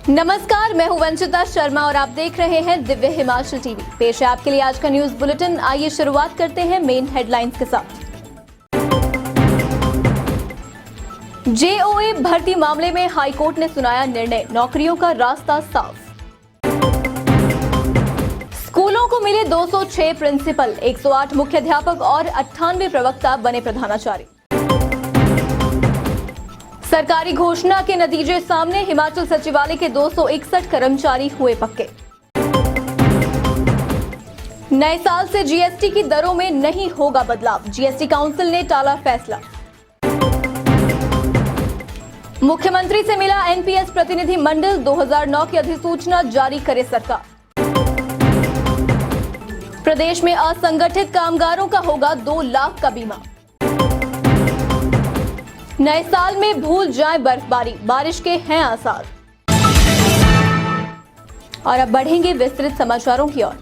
नमस्कार, मैं हूं वंचिता शर्मा और आप देख रहे हैं दिव्य हिमाचल टीवी। पेश है आपके लिए आज का न्यूज बुलेटिन। आइए शुरुआत करते हैं मेन हेडलाइंस के साथ। जेओए भर्ती मामले में हाईकोर्ट ने सुनाया निर्णय, नौकरियों का रास्ता साफ। स्कूलों को मिले 206 प्रिंसिपल, 108 मुख्याध्यापक और 98 प्रवक्ता बने प्रधानाचार्य। सरकारी घोषणा के नतीजे सामने, हिमाचल सचिवालय के 261 कर्मचारी हुए पक्के। नए साल से जीएसटी की दरों में नहीं होगा बदलाव, जीएसटी काउंसिल ने टाला फैसला। मुख्यमंत्री से मिला एनपीएस प्रतिनिधि मंडल, 2009 की अधिसूचना जारी करे सरकार। प्रदेश में असंगठित कामगारों का होगा 2 लाख का बीमा। नए साल में भूल जाएं बर्फबारी, बारिश के हैं आसार। और अब बढ़ेंगे विस्तृत समाचारों की ओर।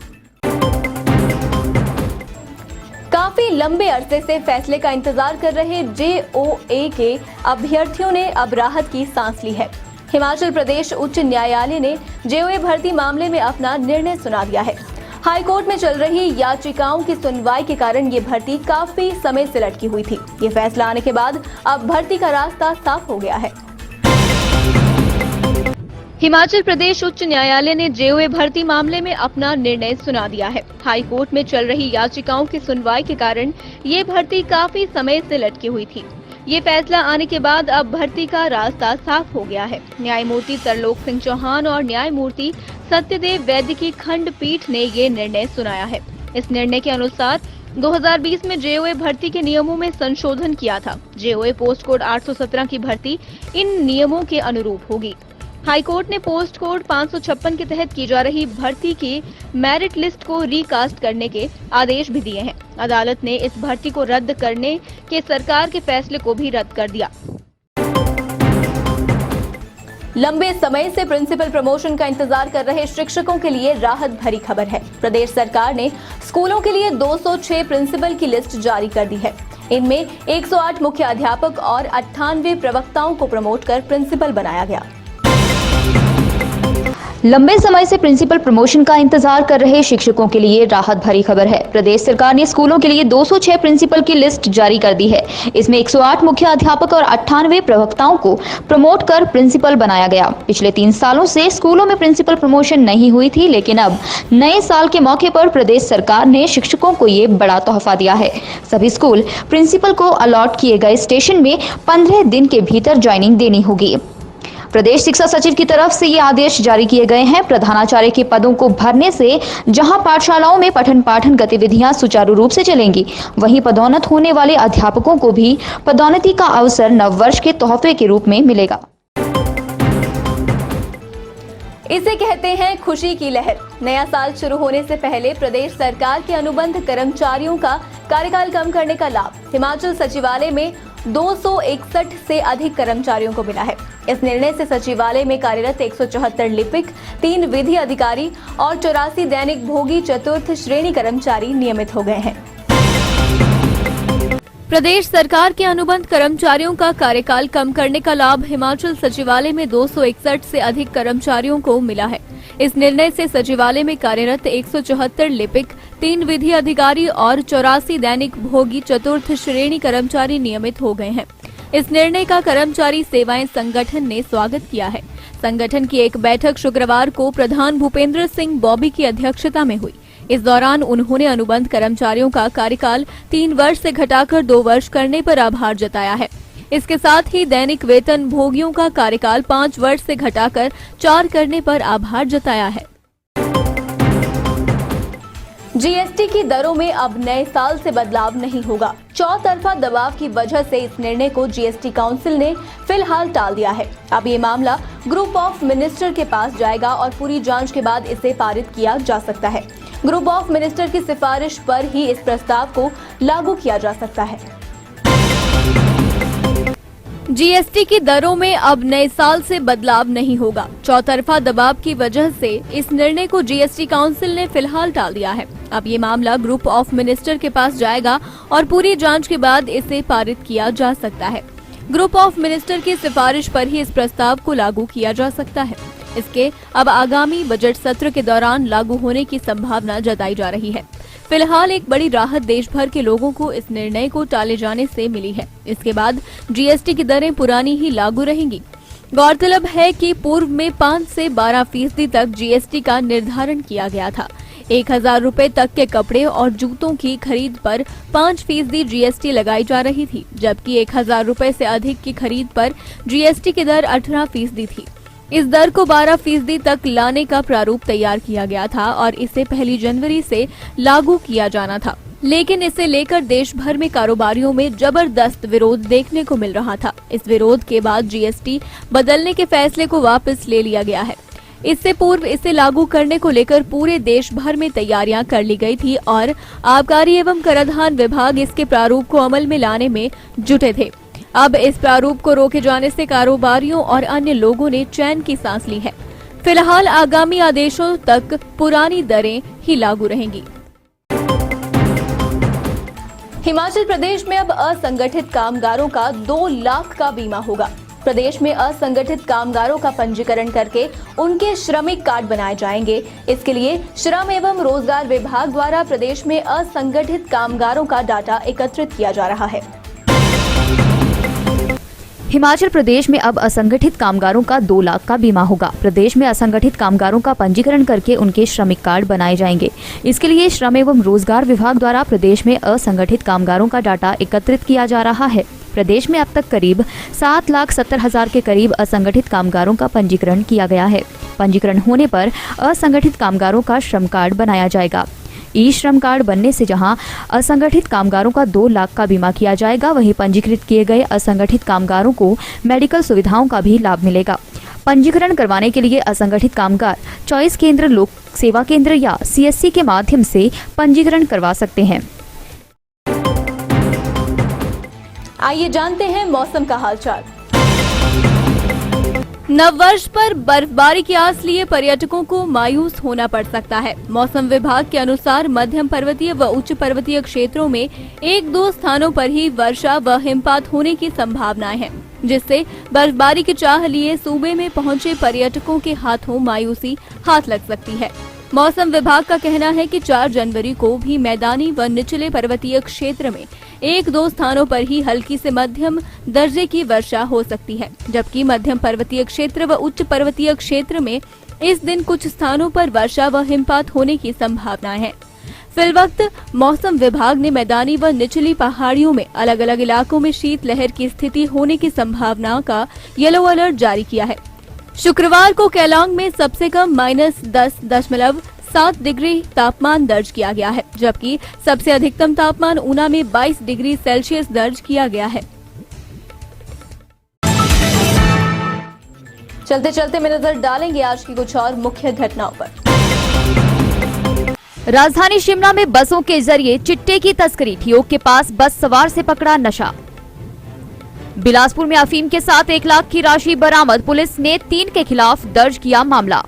काफी लंबे अरसे से फैसले का इंतजार कर रहे जेओए के अभ्यर्थियों ने अब राहत की सांस ली है। हिमाचल प्रदेश उच्च न्यायालय ने जेओए भर्ती मामले में अपना निर्णय सुना दिया है। हाईकोर्ट में चल रही याचिकाओं की सुनवाई के कारण ये भर्ती काफी समय से लटकी हुई थी। ये फैसला आने के बाद अब भर्ती का रास्ता साफ हो गया है। हिमाचल प्रदेश उच्च न्यायालय ने जेओए भर्ती मामले में अपना निर्णय सुना दिया है। हाईकोर्ट में चल रही याचिकाओं की सुनवाई के कारण ये भर्ती काफी समय से लटकी हुई थी। ये फैसला आने के बाद अब भर्ती का रास्ता साफ हो गया है। न्यायमूर्ति तरलोक सिंह चौहान और न्यायमूर्ति सत्यदेव वैद्य की खंडपीठ ने ये निर्णय सुनाया है। इस निर्णय के अनुसार 2020 में जेओए भर्ती के नियमों में संशोधन किया था। जेओए पोस्ट कोड 817 की भर्ती इन नियमों के अनुरूप होगी। हाईकोर्ट ने पोस्ट कोड 556 के तहत की जा रही भर्ती की मेरिट लिस्ट को रिकास्ट करने के आदेश भी दिए हैं। अदालत ने इस भर्ती को रद्द करने के सरकार के फैसले को भी रद्द कर दिया। लंबे समय से प्रिंसिपल प्रमोशन का इंतजार कर रहे शिक्षकों के लिए राहत भरी खबर है। प्रदेश सरकार ने स्कूलों के लिए 206 प्रिंसिपल की लिस्ट जारी कर दी है। इनमें 108 मुख्य अध्यापक और 98 प्रवक्ताओं को प्रमोट कर प्रिंसिपल बनाया गया। लंबे समय से प्रिंसिपल प्रमोशन का इंतजार कर रहे शिक्षकों के लिए राहत भरी खबर है। प्रदेश सरकार ने स्कूलों के लिए 206 प्रिंसिपल की लिस्ट जारी कर दी है। इसमें 108 मुख्य अध्यापक और 98 प्रवक्ताओं को प्रमोट कर प्रिंसिपल बनाया गया। पिछले 3 सालों से स्कूलों में प्रिंसिपल प्रमोशन नहीं हुई थी, लेकिन अब नए साल के मौके पर प्रदेश सरकार ने शिक्षकों को ये बड़ा तोहफा दिया है। सभी स्कूल प्रिंसिपल को अलॉट किए गए स्टेशन में 15 दिन के भीतर ज्वाइनिंग देनी होगी। प्रदेश शिक्षा सचिव की तरफ से ये आदेश जारी किए गए हैं। प्रधानाचार्य के पदों को भरने से जहां पाठशालाओं में पठन पाठन गतिविधियां सुचारू रूप से चलेंगी, वहीं पदोन्नत होने वाले अध्यापकों को भी पदोन्नति का अवसर नववर्ष के तोहफे के रूप में मिलेगा। इसे कहते हैं खुशी की लहर। नया साल शुरू होने से पहले प्रदेश सरकार के अनुबंध कर्मचारियों का कार्यकाल कम करने का लाभ हिमाचल सचिवालय में 261 से अधिक कर्मचारियों को मिला है। इस निर्णय से सचिवालय में कार्यरत 174 लिपिक, 3 विधि अधिकारी और 84 दैनिक भोगी चतुर्थ श्रेणी कर्मचारी नियमित हो गए हैं। प्रदेश सरकार के अनुबंध कर्मचारियों का कार्यकाल कम करने का लाभ हिमाचल सचिवालय में 261 से अधिक कर्मचारियों को मिला है। इस निर्णय से सचिवालय में कार्यरत 174 लिपिक, 3 विधि अधिकारी और 84 दैनिक भोगी चतुर्थ श्रेणी कर्मचारी नियमित हो गए हैं। इस निर्णय का कर्मचारी सेवाएं संगठन ने स्वागत किया है। संगठन की एक बैठक शुक्रवार को प्रधान भूपेंद्र सिंह बॉबी की अध्यक्षता में हुई। इस दौरान उन्होंने अनुबंध कर्मचारियों का कार्यकाल 3 वर्ष से घटाकर 2 वर्ष करने पर आभार जताया है। इसके साथ ही दैनिक वेतन भोगियों का कार्यकाल 5 वर्ष से घटाकर 4 करने पर आभार जताया है। जीएसटी की दरों में अब नए साल से बदलाव नहीं होगा। चौतरफा दबाव की वजह से इस निर्णय को जीएसटी काउंसिल ने फिलहाल टाल दिया है। अब ये मामला ग्रुप ऑफ मिनिस्टर के पास जाएगा और पूरी जांच के बाद इसे पारित किया जा सकता है। ग्रुप ऑफ मिनिस्टर की सिफारिश पर ही इस प्रस्ताव को लागू किया जा सकता है। जीएसटी की दरों में अब नए साल से बदलाव नहीं होगा। चौतरफा दबाव की वजह से इस निर्णय को जीएसटी काउंसिल ने फिलहाल टाल दिया है। अब ये मामला ग्रुप ऑफ मिनिस्टर के पास जाएगा और पूरी जांच के बाद इसे पारित किया जा सकता है। ग्रुप ऑफ मिनिस्टर की सिफारिश पर ही इस प्रस्ताव को लागू किया जा सकता है। इसके अब आगामी बजट सत्र के दौरान लागू होने की संभावना जताई जा रही है। फिलहाल एक बड़ी राहत देश भर के लोगों को इस निर्णय को टाले जाने से मिली है। इसके बाद जीएसटी की दरें पुरानी ही लागू रहेंगी। गौरतलब है कि पूर्व में 5 से 12% तक जीएसटी का निर्धारण किया गया था। 1000 रुपए तक के कपड़े और जूतों की खरीद पर 5% जीएसटी लगाई जा रही थी, जबकि 1000 रुपए से अधिक की खरीद पर जीएसटी की दर 18% थी। इस दर को 12% तक लाने का प्रारूप तैयार किया गया था और इसे 1 जनवरी से लागू किया जाना था, लेकिन इसे लेकर देश भर में कारोबारियों में जबरदस्त विरोध देखने को मिल रहा था। इस विरोध के बाद जीएसटी बदलने के फैसले को वापस ले लिया गया है। इससे पूर्व इसे लागू करने को लेकर पूरे देश भर में तैयारियां कर ली गई थी और आबकारी एवं कराधान विभाग इसके प्रारूप को अमल में लाने में जुटे थे। अब इस प्रारूप को रोके जाने से कारोबारियों और अन्य लोगों ने चैन की सांस ली है। फिलहाल आगामी आदेशों तक पुरानी दरें ही लागू रहेंगी। हिमाचल प्रदेश में अब असंगठित कामगारों का 2 लाख का बीमा होगा। प्रदेश में असंगठित कामगारों का पंजीकरण करके उनके श्रमिक कार्ड बनाए जाएंगे। इसके लिए श्रम एवं रोजगार विभाग द्वारा प्रदेश में असंगठित कामगारों का डाटा एकत्रित किया जा रहा है। हिमाचल प्रदेश में अब असंगठित कामगारों का 2 लाख का बीमा होगा। प्रदेश में असंगठित कामगारों का पंजीकरण करके उनके श्रमिक कार्ड बनाए जाएंगे। इसके लिए श्रम एवं रोजगार विभाग द्वारा प्रदेश में असंगठित कामगारों का डाटा एकत्रित किया जा रहा है। प्रदेश में अब तक करीब 7,70,000 के करीब असंगठित कामगारों का पंजीकरण किया गया है। पंजीकरण होने पर असंगठित कामगारों का श्रम कार्ड बनाया जाएगा। ई श्रम कार्ड बनने से जहां असंगठित कामगारों का 2 लाख का बीमा किया जाएगा, वहीं पंजीकृत किए गए असंगठित कामगारों को मेडिकल सुविधाओं का भी लाभ मिलेगा। पंजीकरण करवाने के लिए असंगठित कामगार चॉइस केंद्र, लोक सेवा केंद्र या सीएससी के माध्यम से पंजीकरण करवा सकते हैं। आइए जानते हैं मौसम का हालचाल। नववर्ष पर बर्फबारी की आस लिए पर्यटकों को मायूस होना पड़ सकता है। मौसम विभाग के अनुसार मध्यम पर्वतीय व उच्च पर्वतीय क्षेत्रों में 1-2 स्थानों पर ही वर्षा व हिमपात होने की संभावनाएं हैं, जिससे बर्फबारी की चाह लिए सूबे में पहुंचे पर्यटकों के हाथों मायूसी हाथ लग सकती है। मौसम विभाग का कहना है कि 4 जनवरी को भी मैदानी व निचले पर्वतीय क्षेत्र में 1-2 स्थानों पर ही हल्की से मध्यम दर्जे की वर्षा हो सकती है, जबकि मध्यम पर्वतीय क्षेत्र व उच्च पर्वतीय क्षेत्र में इस दिन कुछ स्थानों पर वर्षा व हिमपात होने की संभावना है। फिलवक्त मौसम विभाग ने मैदानी व निचली पहाड़ियों में अलग अलग इलाकों में शीतलहर की स्थिति होने की संभावना का येलो अलर्ट जारी किया है। शुक्रवार को केलांग में सबसे कम -10.7 डिग्री तापमान दर्ज किया गया है, जबकि सबसे अधिकतम तापमान ऊना में 22 डिग्री सेल्सियस दर्ज किया गया है। चलते चलते में नजर डालेंगे आज की कुछ और मुख्य घटनाओं पर। राजधानी शिमला में बसों के जरिए चिट्टे की तस्करी, ठियोग के पास बस सवार से पकड़ा नशा। बिलासपुर में अफीम के साथ 1 लाख की राशि बरामद, पुलिस ने 3 के खिलाफ दर्ज किया मामला।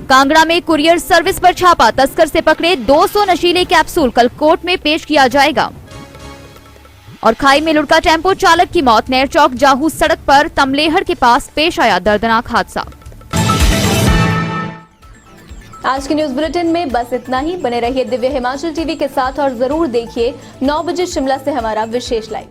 कांगड़ा में कुरियर सर्विस पर छापा, तस्कर से पकड़े 200 नशीले कैप्सूल, कल कोर्ट में पेश किया जाएगा। और खाई में लुढ़का टेम्पो चालक की मौत, नेर चौक जाहू सड़क पर तमलेहड़ के पास पेश आया दर्दनाक हादसा। आज के न्यूज बुलेटिन में बस इतना ही। बने रहिए दिव्य हिमाचल टीवी के साथ और जरूर देखिए 9 बजे शिमला से हमारा विशेष लाइव।